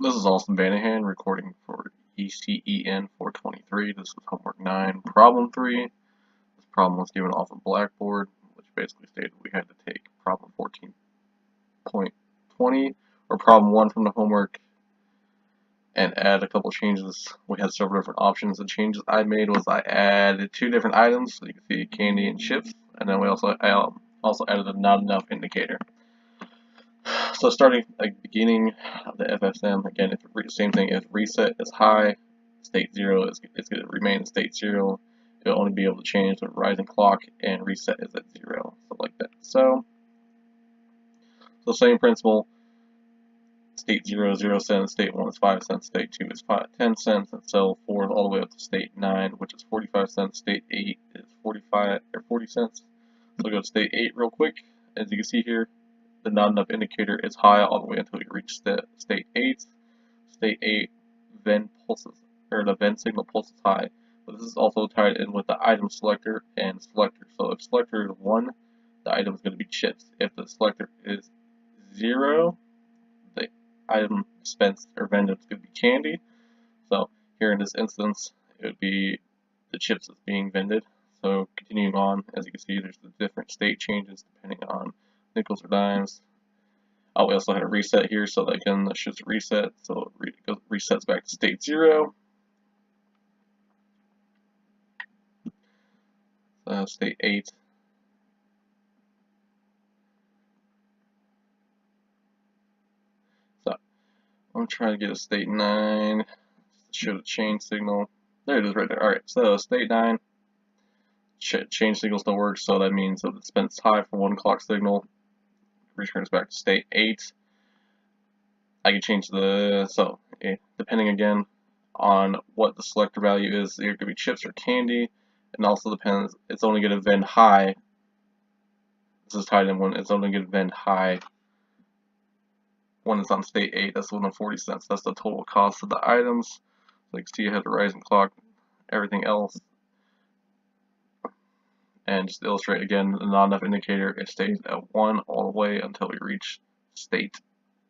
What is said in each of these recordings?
This is Austin Vanahan recording for ECEN 423. This is homework 9, problem 3. This problem was given off of Blackboard, which basically stated we had to take problem 14.20 or problem 1 from the homework and add a couple changes. We had several different options. The changes I made was I added 2 different items, so you can see candy and chips, and then we also added a not enough indicator. So starting at the beginning of the FSM, again, it's the same thing. If reset is high, state 0 it's going to remain in state 0. It'll only be able to change the rising clock, and reset is at 0, stuff like that. So same principle. State 0 is 0 cents, state 1 is 5 cents, state 2 is 10 cents, and so forth all the way up to state 9, which is 45 cents. State 8 is 40 cents. So we'll go to state 8 real quick. As you can see here, the not enough indicator is high all the way until you reach state 8. State 8 then pulses, or the then signal pulses high. But this is also tied in with the item selector and selector. So if selector is 1, the item is going to be chips. If the selector is 0, the item dispensed or vended is going to be candy. So here in this instance, it would be the chips that's being vended. So continuing on, as you can see, there's the different state changes depending on nickels or dimes. We also had a reset here, so that again, that should reset, so it resets back to state 0. State 8. So I'm trying to get a state 9. Show the change signal. There it is right there. Alright, so state 9. Change signals don't work, so that means that it spends high for 1 clock signal, returns back to state 8. I can change depending again on what the selector value is, either going to be chips or candy, and also depends, it's only going to vend high. This is tied in when it's only going to vend high when it's on state 8. That's the one of 40 cents. That's the total cost of the items. So you can see you have the rising clock, everything else. And just to illustrate again, the not enough indicator, it stays at 1 all the way until we reach state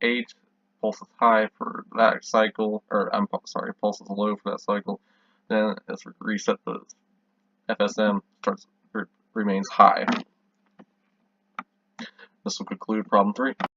8. Pulses high for that cycle, or I'm sorry, pulses low for that cycle. Then as we reset the FSM, remains high. This will conclude problem 3.